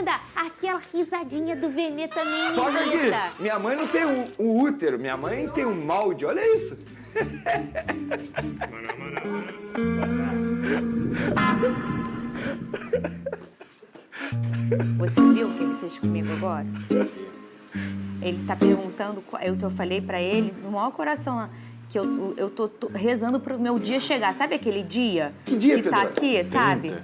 Fernanda, aquela risadinha do Venê também me Só que irrita. aqui, minha mãe não tem um útero, minha mãe tem um molde, olha isso. Você viu o que ele fez comigo agora? Ele tá perguntando, eu falei pra ele, no maior coração, que eu tô rezando pro meu dia chegar. Sabe aquele dia? Que dia, que tá Pedro? aqui, sabe?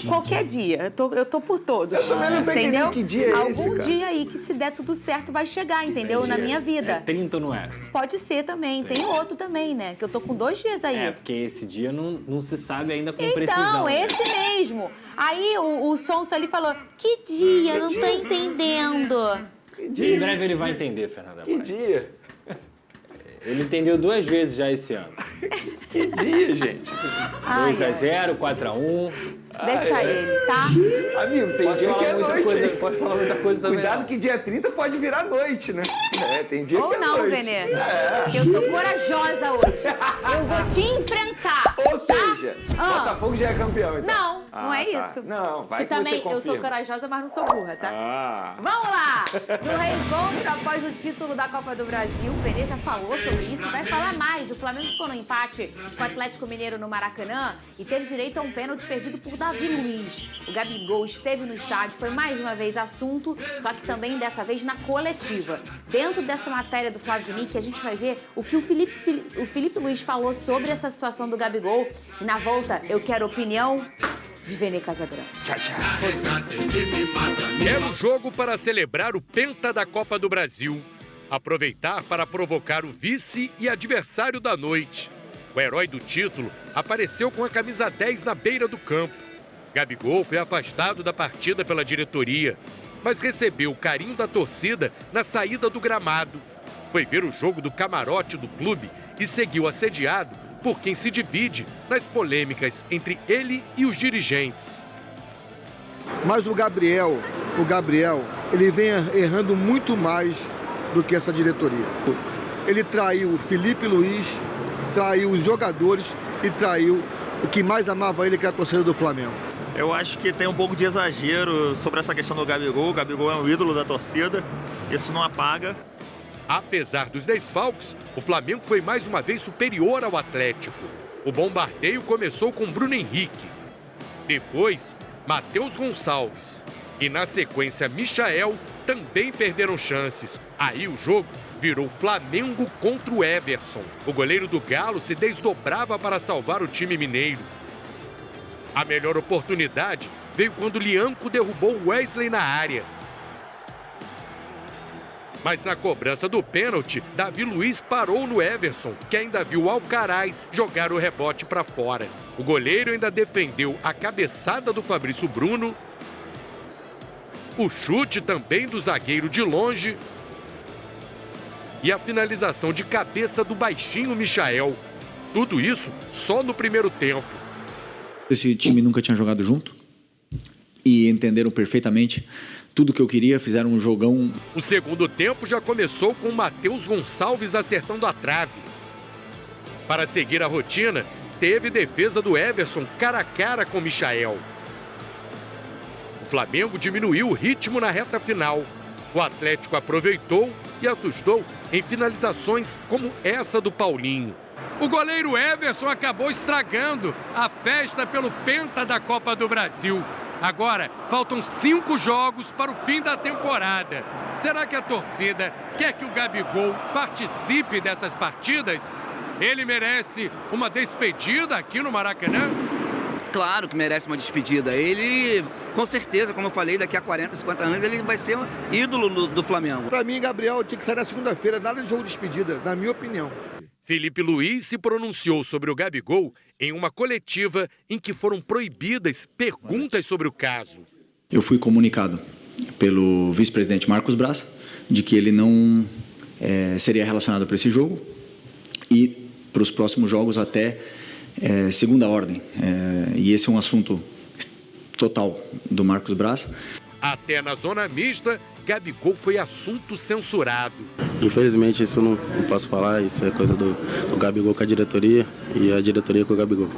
Qualquer dia. Eu tô por todos. Eu também não tô entendeu? entendendo que dia é esse, Algum cara. dia aí que, se der tudo certo, vai chegar, entendeu? Na minha vida. 30 ou não é? Pode ser também. Tem outro também, né? Que eu tô com 2 dias aí. É, porque esse dia não se sabe ainda com Então, precisão. esse mesmo. Aí o Sonso ali falou, que dia? Não tô entendendo. Em breve ele vai entender, Fernanda. Que dia? Ele entendeu 2 vezes já esse ano. Que dia, gente? 2-0, 4-1. Deixa ele, tá? Amigo, tem dia que é noite. hein? Posso falar muita coisa também. Cuidado que dia 30 pode virar noite, né? É, tem dia Ou que é não, noite. Venê. Eu tô corajosa hoje. Eu vou te enfrentar. Ou seja, Botafogo já é campeão, então. Não é tá. isso. Não, vai Que que também você confirma. eu sou corajosa, mas não sou burra, tá? Ah. Vamos lá! No reencontro após o título da Copa do Brasil, o Venê já falou sobre isso, vai falar mais. O Flamengo ficou no empate com o Atlético Mineiro no Maracanã e teve direito a um pênalti perdido por Davi Luiz. O Gabigol esteve no estádio, foi mais uma vez assunto, só que também dessa vez na coletiva. Dentro dessa matéria do Flávio Diniz, a gente vai ver o que o Felipe Luiz falou sobre essa situação do Gabigol. E na volta, eu quero opinião de Venê Casagrande. Tchau, tchau. Era o jogo para celebrar o penta da Copa do Brasil. Aproveitar para provocar o vice e adversário da noite. O herói do título apareceu com a camisa 10 na beira do campo. Gabigol foi afastado da partida pela diretoria, mas recebeu o carinho da torcida na saída do gramado. Foi ver o jogo do camarote do clube e seguiu assediado por quem se divide nas polêmicas entre ele e os dirigentes. Mas o Gabriel, ele vem errando muito mais do que essa diretoria. Ele traiu o Felipe Luiz, traiu os jogadores e traiu o que mais amava ele, que era a torcida do Flamengo. Eu acho que tem um pouco de exagero sobre essa questão do Gabigol. O Gabigol é um ídolo da torcida, isso não apaga. Apesar dos desfalques, o Flamengo foi mais uma vez superior ao Atlético. O bombardeio começou com Bruno Henrique. Depois, Matheus Gonçalves. E na sequência, Michael também perderam chances. Aí o jogo virou Flamengo contra o Everson. O goleiro do Galo se desdobrava para salvar o time mineiro. A melhor oportunidade veio quando Lianco derrubou Wesley na área. Mas na cobrança do pênalti, Davi Luiz parou no Everson, que ainda viu Alcaraz jogar o rebote para fora. O goleiro ainda defendeu a cabeçada do Fabrício Bruno, o chute também do zagueiro de longe e a finalização de cabeça do baixinho Michael. Tudo isso só no primeiro tempo. Esse time nunca tinha jogado junto e entenderam perfeitamente tudo que eu queria, fizeram um jogão. O segundo tempo já começou com o Matheus Gonçalves acertando a trave. Para seguir a rotina, teve defesa do Everson cara a cara com Michael. O Flamengo diminuiu o ritmo na reta final. O Atlético aproveitou e assustou em finalizações como essa do Paulinho. O goleiro Everson acabou estragando a festa pelo penta da Copa do Brasil. Agora, faltam 5 jogos para o fim da temporada. Será que a torcida quer que o Gabigol participe dessas partidas? Ele merece uma despedida aqui no Maracanã? Claro que merece uma despedida. Ele, com certeza, como eu falei, daqui a 40, 50 anos, ele vai ser um ídolo do Flamengo. Para mim, Gabriel tinha que sair na segunda-feira, nada de jogo de despedida, na minha opinião. Felipe Luiz se pronunciou sobre o Gabigol em uma coletiva em que foram proibidas perguntas sobre o caso. Eu fui comunicado pelo vice-presidente Marcos Braz de que ele não seria relacionado para esse jogo e para os próximos jogos até segunda ordem. E esse é um assunto total do Marcos Braz. Até na zona mista, Gabigol foi assunto censurado. Infelizmente, isso eu não posso falar, isso é coisa do Gabigol com a diretoria e a diretoria com o Gabigol.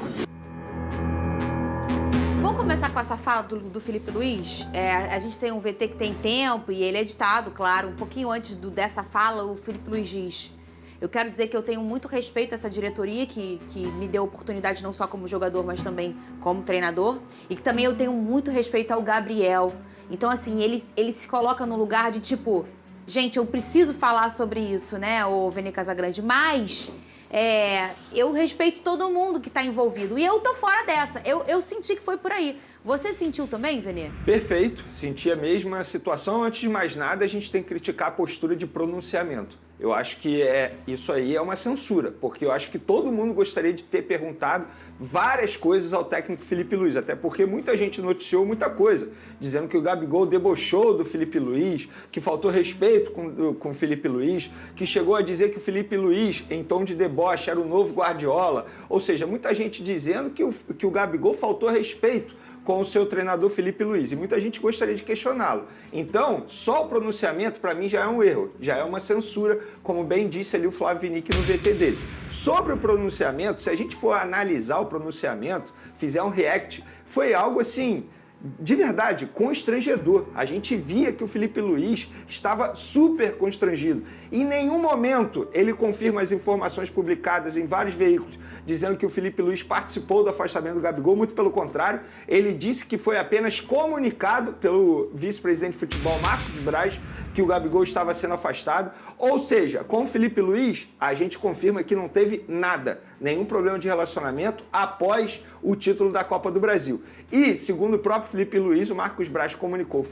Vamos começar com essa fala fala do Felipe Luiz, a gente tem um VT que tem tempo e ele é editado, claro. Um pouquinho antes dessa fala, o Felipe Luiz diz: eu quero dizer que eu tenho muito respeito a essa diretoria que me deu oportunidade não só como jogador, mas também como treinador. E que também eu tenho muito respeito ao Gabriel. Então, assim, ele se coloca no lugar de tipo... Gente, eu preciso falar sobre isso, né, o Vene Casagrande, mas... eu respeito todo mundo que está envolvido. E eu tô fora dessa. Eu senti que foi por aí. Você sentiu também, Vene? Perfeito. Senti a mesma situação. Antes de mais nada, a gente tem que criticar a postura de pronunciamento. Eu acho que isso aí é uma censura, porque eu acho que todo mundo gostaria de ter perguntado várias coisas ao técnico Felipe Luiz, até porque muita gente noticiou muita coisa, dizendo que o Gabigol debochou do Felipe Luiz, que faltou respeito com o Felipe Luiz, que chegou a dizer que o Felipe Luiz, em tom de deboche, era o novo Guardiola. Ou seja, muita gente dizendo que o Gabigol faltou respeito com o seu treinador Felipe Luiz, e muita gente gostaria de questioná-lo. Então, só o pronunciamento, para mim, já é um erro, já é uma censura, como bem disse ali o Flávio Vinick no VT dele. Sobre o pronunciamento, se a gente for analisar o pronunciamento, fizer um react, foi algo assim... de verdade, constrangedor. A gente via que o Felipe Luiz estava super constrangido. Em nenhum momento ele confirma as informações publicadas em vários veículos, dizendo que o Felipe Luiz participou do afastamento do Gabigol. Muito pelo contrário, ele disse que foi apenas comunicado pelo vice-presidente de futebol, Marcos Braz, que o Gabigol estava sendo afastado. Ou seja, com o Felipe Luiz, a gente confirma que não teve nada, nenhum problema de relacionamento após o título da Copa do Brasil. E, segundo o próprio Felipe Luiz, o Marcos Braz comunicou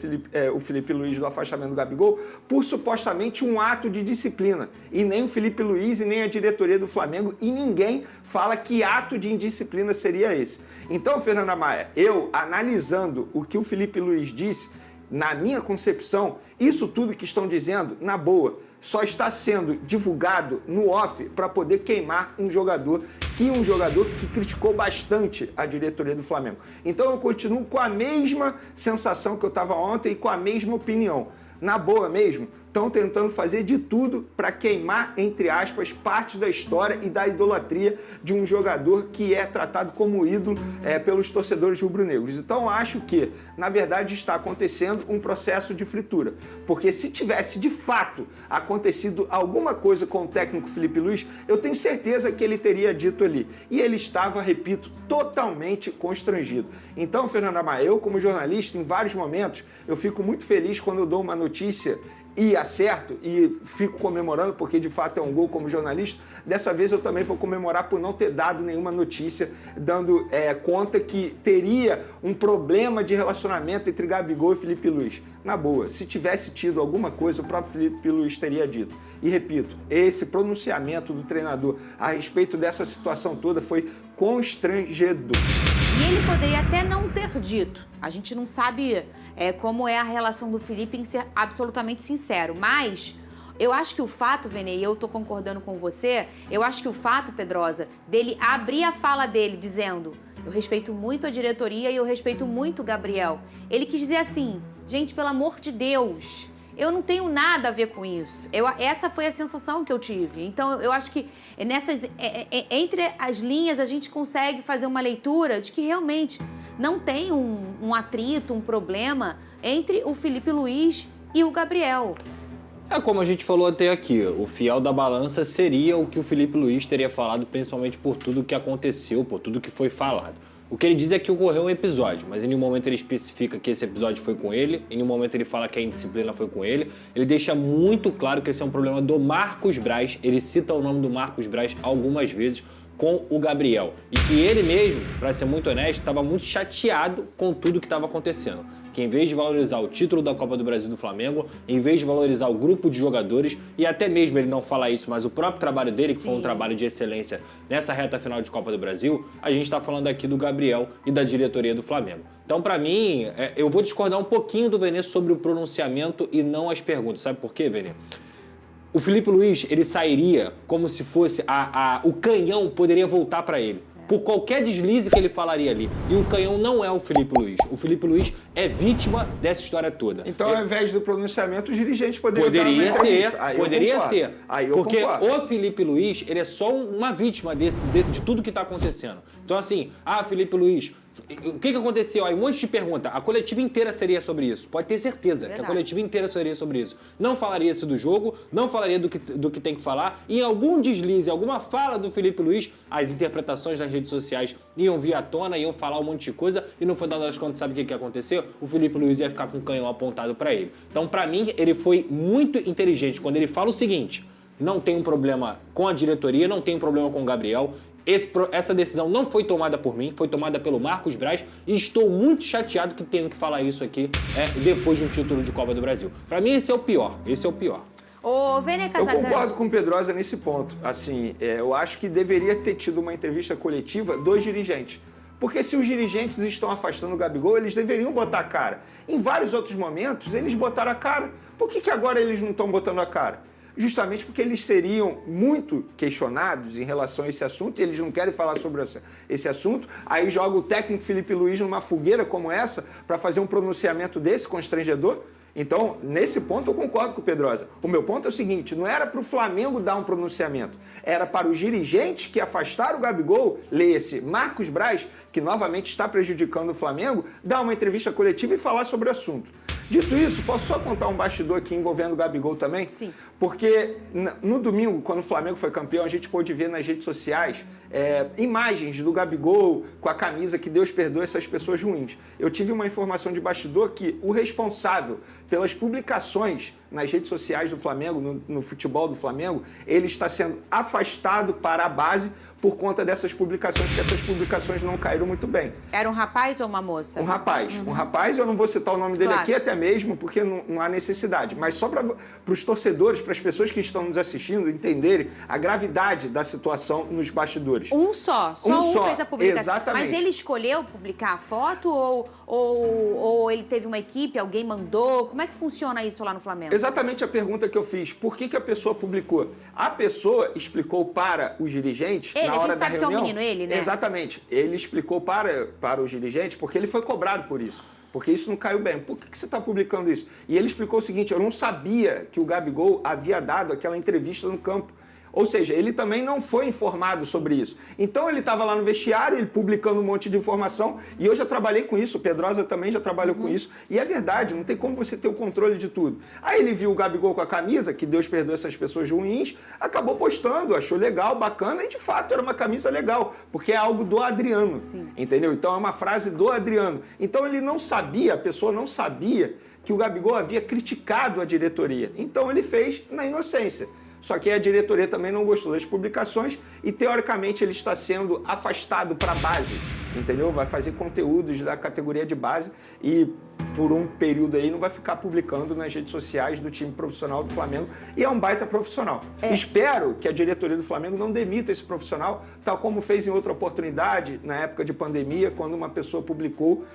o Felipe Luiz do afastamento do Gabigol por supostamente um ato de disciplina. E nem o Felipe Luiz e nem a diretoria do Flamengo e ninguém fala que ato de indisciplina seria esse. Então, Fernanda Maia, eu analisando o que o Felipe Luiz disse, na minha concepção, isso tudo que estão dizendo, na boa, só está sendo divulgado no off para poder queimar um jogador que criticou bastante a diretoria do Flamengo. Então eu continuo com a mesma sensação que eu estava ontem e com a mesma opinião. Na boa mesmo, estão tentando fazer de tudo para queimar, entre aspas, parte da história e da idolatria de um jogador que é tratado como ídolo pelos torcedores rubro-negros. Então, acho que, na verdade, está acontecendo um processo de fritura. Porque se tivesse, de fato, acontecido alguma coisa com o técnico Felipe Luiz, eu tenho certeza que ele teria dito ali. E ele estava, repito, totalmente constrangido. Então, Fernanda Maia, eu como jornalista, em vários momentos, eu fico muito feliz quando eu dou uma notícia e acerto e fico comemorando porque de fato é um gol como jornalista. Dessa vez eu também vou comemorar por não ter dado nenhuma notícia dando conta que teria um problema de relacionamento entre Gabigol e Felipe Luiz. Na boa, se tivesse tido alguma coisa, o próprio Felipe Luiz teria dito. E repito, esse pronunciamento do treinador a respeito dessa situação toda foi constrangedor. E ele poderia até não ter dito. A gente não sabe como é a relação do Felipe em ser absolutamente sincero. Mas eu acho que o fato, Vene, e eu tô concordando com você, eu acho que o fato, Pedrosa, dele abrir a fala dele dizendo: eu respeito muito a diretoria e eu respeito muito o Gabriel. Ele quis dizer assim: gente, pelo amor de Deus, eu não tenho nada a ver com isso. Essa foi a sensação que eu tive. Então, eu acho que entre as linhas a gente consegue fazer uma leitura de que realmente não tem um atrito, um problema entre o Felipe Luiz e o Gabriel. É como a gente falou até aqui, o fiel da balança seria o que o Felipe Luiz teria falado, principalmente por tudo que aconteceu, por tudo que foi falado. O que ele diz é que ocorreu um episódio, mas em nenhum momento ele especifica que esse episódio foi com ele, em nenhum momento ele fala que a indisciplina foi com ele. Ele deixa muito claro que esse é um problema do Marcos Braz, ele cita o nome do Marcos Braz algumas vezes com o Gabriel. E que ele mesmo, para ser muito honesto, estava muito chateado com tudo que estava acontecendo. Que em vez de valorizar o título da Copa do Brasil do Flamengo, em vez de valorizar o grupo de jogadores, e até mesmo ele não fala isso, mas o próprio trabalho dele, que foi um trabalho de excelência nessa reta final de Copa do Brasil, a gente está falando aqui do Gabriel e da diretoria do Flamengo. Então, para mim, eu vou discordar um pouquinho do Vene sobre o pronunciamento e não as perguntas. Sabe por quê, Vene? O Felipe Luiz, ele sairia como se fosse o canhão poderia voltar para ele. Por qualquer deslize que ele falaria ali. E o canhão não é o Felipe Luiz. O Felipe Luiz é vítima dessa história toda. Então, ao invés do pronunciamento, os dirigentes poderiam Poderia ser. Aí eu porque concordo. o Felipe Luiz, ele é só uma vítima de tudo que está acontecendo. Então, assim, Felipe Luiz, O que aconteceu? Aí um monte de pergunta. A coletiva inteira seria sobre isso. Pode ter certeza que a coletiva inteira seria sobre isso. Não falaria-se do jogo, não falaria do que tem que falar. E em algum deslize, alguma fala do Filipe Luís, as interpretações nas redes sociais iam vir à tona, iam falar um monte de coisa. E no final das contas, sabe o que aconteceu? O Filipe Luís ia ficar com o canhão apontado para ele. Então, para mim, ele foi muito inteligente quando ele fala o seguinte: não tem um problema com a diretoria, não tem um problema com o Gabriel. Essa decisão não foi tomada por mim, foi tomada pelo Marcos Braz e estou muito chateado que tenho que falar isso aqui depois de um título de Copa do Brasil. Para mim, esse é o pior. Ô, Vene Casagrande. Eu concordo com o Pedrosa nesse ponto. Assim, eu acho que deveria ter tido uma entrevista coletiva dos dirigentes. Porque se os dirigentes estão afastando o Gabigol, eles deveriam botar a cara. Em vários outros momentos, eles botaram a cara. Por que agora eles não estão botando a cara? Justamente porque eles seriam muito questionados em relação a esse assunto, e eles não querem falar sobre esse assunto, aí joga o técnico Filipe Luís numa fogueira como essa para fazer um pronunciamento desse constrangedor. Então, nesse ponto eu concordo com o Pedrosa. O meu ponto é o seguinte: não era para o Flamengo dar um pronunciamento, era para os dirigentes que afastaram o Gabigol, leia-se Marcos Braz, que novamente está prejudicando o Flamengo, dar uma entrevista coletiva e falar sobre o assunto. Dito isso, posso só contar um bastidor aqui envolvendo o Gabigol também? Sim. Porque no domingo, quando o Flamengo foi campeão, a gente pôde ver nas redes sociais imagens do Gabigol com a camisa que Deus perdoe essas pessoas ruins. Eu tive uma informação de bastidor que o responsável pelas publicações nas redes sociais do Flamengo, no futebol do Flamengo, ele está sendo afastado para a base por conta dessas publicações, que essas publicações não caíram muito bem. Era um rapaz ou uma moça? Um rapaz. Um rapaz, eu não vou citar o nome dele aqui, até mesmo porque não há necessidade. Mas só para os torcedores, para as pessoas que estão nos assistindo entenderem a gravidade da situação nos bastidores. Só fez a publicação. Exatamente. Mas ele escolheu publicar a foto ou ele teve uma equipe, alguém mandou? Como é que funciona isso lá no Flamengo? Exatamente a pergunta que eu fiz. Por que a pessoa publicou? A pessoa explicou para os dirigentes na hora da reunião. A gente sabe que é um menino, ele, né? Exatamente. Ele explicou para os dirigentes porque ele foi cobrado por isso. Porque isso não caiu bem. Por que você está publicando isso? E ele explicou o seguinte: eu não sabia que o Gabigol havia dado aquela entrevista no campo. Ou seja, ele também não foi informado sobre isso. Então ele estava lá no vestiário, ele publicando um monte de informação, e eu já trabalhei com isso, o Pedrosa também já trabalhou com isso, e é verdade, não tem como você ter o controle de tudo. Aí ele viu o Gabigol com a camisa, que Deus perdoe essas pessoas ruins, acabou postando, achou legal, bacana, e de fato era uma camisa legal, porque é algo do Adriano, entendeu? Então é uma frase do Adriano. Então ele não sabia, a pessoa não sabia que o Gabigol havia criticado a diretoria. Então ele fez na inocência. Só que a diretoria também não gostou das publicações e, teoricamente, ele está sendo afastado para a base, entendeu? Vai fazer conteúdos da categoria de base e, por um período aí, não vai ficar publicando nas redes sociais do time profissional do Flamengo. E é um baita profissional. Espero que a diretoria do Flamengo não demita esse profissional, tal como fez em outra oportunidade, na época de pandemia, quando uma pessoa publicou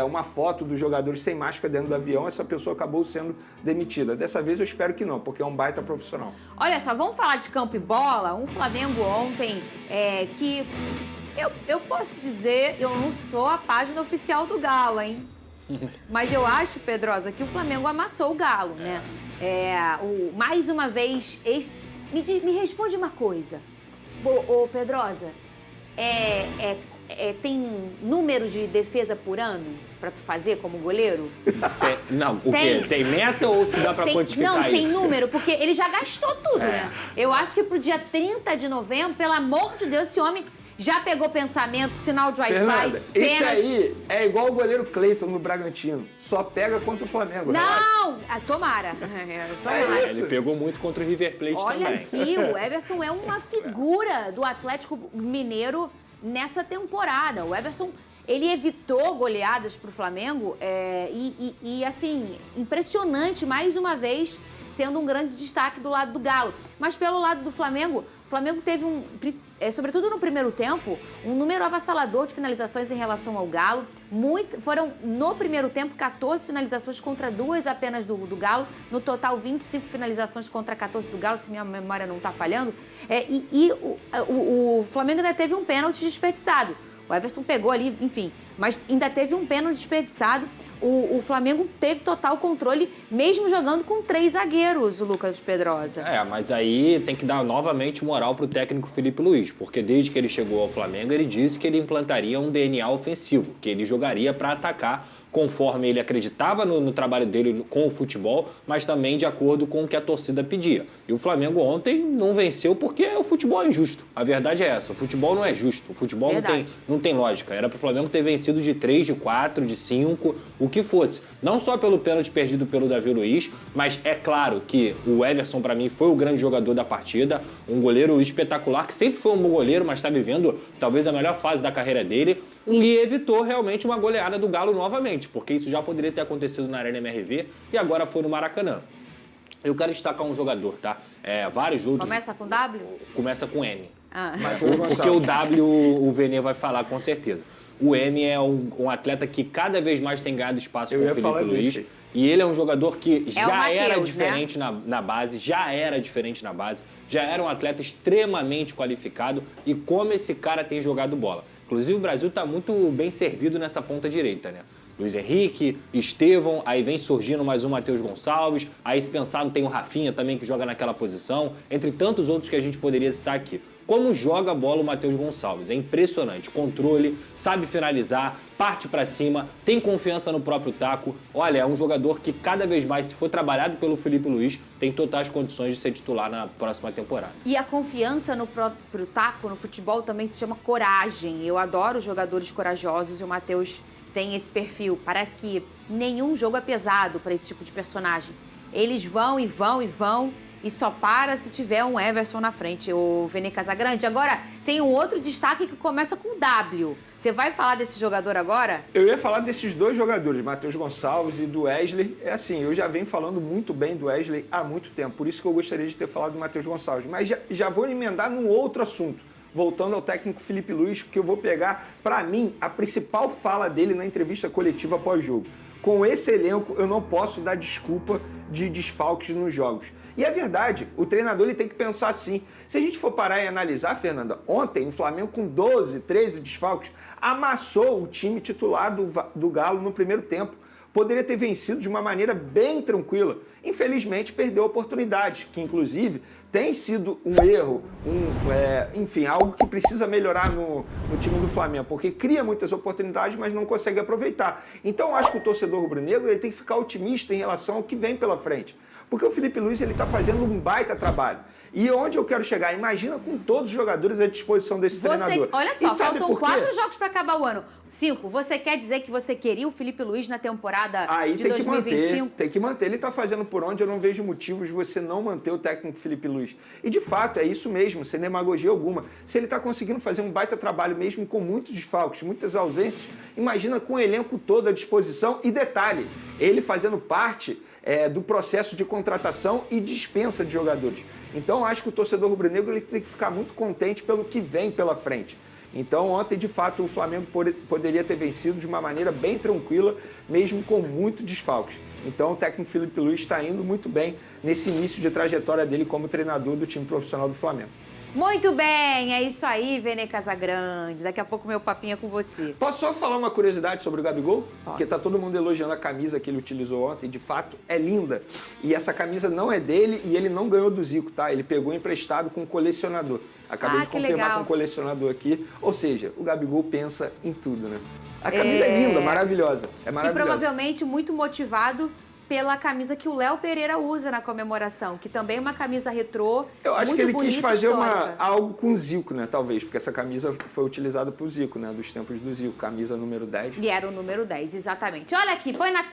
uma foto dos jogadores sem máscara dentro do avião, essa pessoa acabou sendo demitida. Dessa vez eu espero que não, porque é um baita profissional. Olha só, vamos falar de campo e bola. Um Flamengo ontem que... Eu posso dizer, eu não sou a página oficial do Galo, hein? Mas eu acho, Pedrosa, que o Flamengo amassou o Galo, né? Mais uma vez... Me responde uma coisa. Ô, Pedrosa, tem número de defesa por ano pra tu fazer como goleiro? Tem meta ou se dá pra quantificar isso? Não, tem número, porque ele já gastou tudo, né? Eu acho que pro dia 30 de novembro, pelo amor de Deus, esse homem já pegou pensamento, sinal de Wi-Fi, Fernanda, esse aí é igual o goleiro Cleiton no Bragantino. Só pega contra o Flamengo. Não! Tomara. Ele pegou muito contra o River Plate também. Olha aqui, o Everson é uma figura do Atlético Mineiro nessa temporada. O Everson, ele evitou goleadas pro Flamengo e assim, impressionante, mais uma vez, sendo um grande destaque do lado do Galo. Mas pelo lado do Flamengo, o Flamengo teve sobretudo no primeiro tempo, um número avassalador de finalizações em relação ao Galo. Foram, no primeiro tempo, 14 finalizações contra 2 apenas do Galo. No total, 25 finalizações contra 14 do Galo, se minha memória não está falhando. O Flamengo ainda teve um pênalti desperdiçado. O Everson pegou ali, enfim. mas ainda teve um pênalti desperdiçado. O Flamengo teve total controle, mesmo jogando com 3 zagueiros, o Lucas Pedrosa. Mas aí tem que dar novamente moral pro técnico Filipe Luís, porque desde que ele chegou ao Flamengo, ele disse que ele implantaria um DNA ofensivo, que ele jogaria para atacar conforme ele acreditava no trabalho dele com o futebol, mas também de acordo com o que a torcida pedia. E o Flamengo ontem não venceu porque o futebol é injusto. A verdade é essa, o futebol não é justo, o futebol não tem lógica. Era para o Flamengo ter vencido de 3, de 4, de 5, o que fosse. Não só pelo pênalti perdido pelo Davi Luiz, mas é claro que o Everson, para mim, foi o grande jogador da partida, um goleiro espetacular, que sempre foi um bom goleiro, mas está vivendo talvez a melhor fase da carreira dele, e evitou realmente uma goleada do Galo novamente, porque isso já poderia ter acontecido na Arena MRV e agora foi no Maracanã. Eu quero destacar um jogador, tá? Vários outros... Começa com W? Começa com M. Porque o W o Vene vai falar com certeza. O M é um atleta que cada vez mais tem ganhado espaço com o Filipe Luís. E ele é um jogador que já era diferente na base, já era um atleta extremamente qualificado e como esse cara tem jogado bola. Inclusive o Brasil está muito bem servido nessa ponta direita, né? Luiz Henrique, Estevão, aí vem surgindo mais um Matheus Gonçalves, aí se pensar tem o Rafinha também que joga naquela posição, entre tantos outros que a gente poderia citar aqui. Como joga a bola o Matheus Gonçalves? É impressionante. Controle, sabe finalizar, parte pra cima, tem confiança no próprio taco. Olha, é um jogador que cada vez mais, se for trabalhado pelo Filipe Luís, tem totais condições de ser titular na próxima temporada. E a confiança no próprio taco, no futebol, também se chama coragem. Eu adoro jogadores corajosos e o Matheus tem esse perfil. Parece que nenhum jogo é pesado para esse tipo de personagem. Eles vão e vão e vão e só para se tiver um Everson na frente, o Vene Casagrande. Agora, tem um outro destaque que começa com W. Você vai falar desse jogador agora? Eu ia falar desses 2 jogadores, Matheus Gonçalves e do Wesley. Eu já venho falando muito bem do Wesley há muito tempo, por isso que eu gostaria de ter falado do Matheus Gonçalves. Mas já vou emendar num outro assunto, voltando ao técnico Filipe Luís, porque eu vou pegar, para mim, a principal fala dele na entrevista coletiva pós-jogo. Com esse elenco, eu não posso dar desculpa de desfalques nos jogos. E é verdade, o treinador ele tem que pensar assim. Se a gente for parar e analisar, Fernanda, ontem o Flamengo com 12, 13 desfalques amassou o time titular do Galo no primeiro tempo. Poderia ter vencido de uma maneira bem tranquila. Infelizmente, perdeu oportunidades, que inclusive tem sido um erro, enfim, algo que precisa melhorar no time do Flamengo, porque cria muitas oportunidades, mas não consegue aproveitar. Então, eu acho que o torcedor rubro-negro ele tem que ficar otimista em relação ao que vem pela frente. Porque o Filipe Luís está fazendo um baita trabalho. E onde eu quero chegar? Imagina com todos os jogadores à disposição desse treinador. Olha só, faltam 4 jogos para acabar o ano. 5. Você quer dizer que você queria o Filipe Luís na temporada de 2025? Tem que manter. Ele está fazendo por onde eu não vejo motivos de você não manter o técnico Filipe Luís. E de fato, é isso mesmo, sem demagogia alguma. Se ele está conseguindo fazer um baita trabalho mesmo com muitos desfalques, muitas ausências, imagina com o elenco todo à disposição. E detalhe, ele fazendo parte do processo de contratação e dispensa de jogadores. Então, eu acho que o torcedor rubro-negro ele tem que ficar muito contente pelo que vem pela frente. Então, ontem, de fato, o Flamengo poderia ter vencido de uma maneira bem tranquila, mesmo com muito desfalques. Então, o técnico Filipe Luís está indo muito bem nesse início de trajetória dele como treinador do time profissional do Flamengo. Muito bem, é isso aí, Vene Casagrande. Daqui a pouco meu papinho é com você. Posso só falar uma curiosidade sobre o Gabigol? Pode. Porque tá todo mundo elogiando a camisa que ele utilizou ontem, de fato, é linda. E essa camisa não é dele e ele não ganhou do Zico, tá? Ele pegou emprestado com um colecionador. Acabei de confirmar com um colecionador aqui. Ou seja, o Gabigol pensa em tudo, né? A camisa é linda, maravilhosa. É maravilhosa. E provavelmente muito motivado pela camisa que o Léo Pereira usa na comemoração, que também é uma camisa retrô. Eu acho muito que ele bonita, quis fazer histórica. algo com o Zico, né? Talvez, porque essa camisa foi utilizada pro Zico, né? Dos tempos do Zico, camisa número 10. E era o número 10, exatamente. Olha aqui, põe na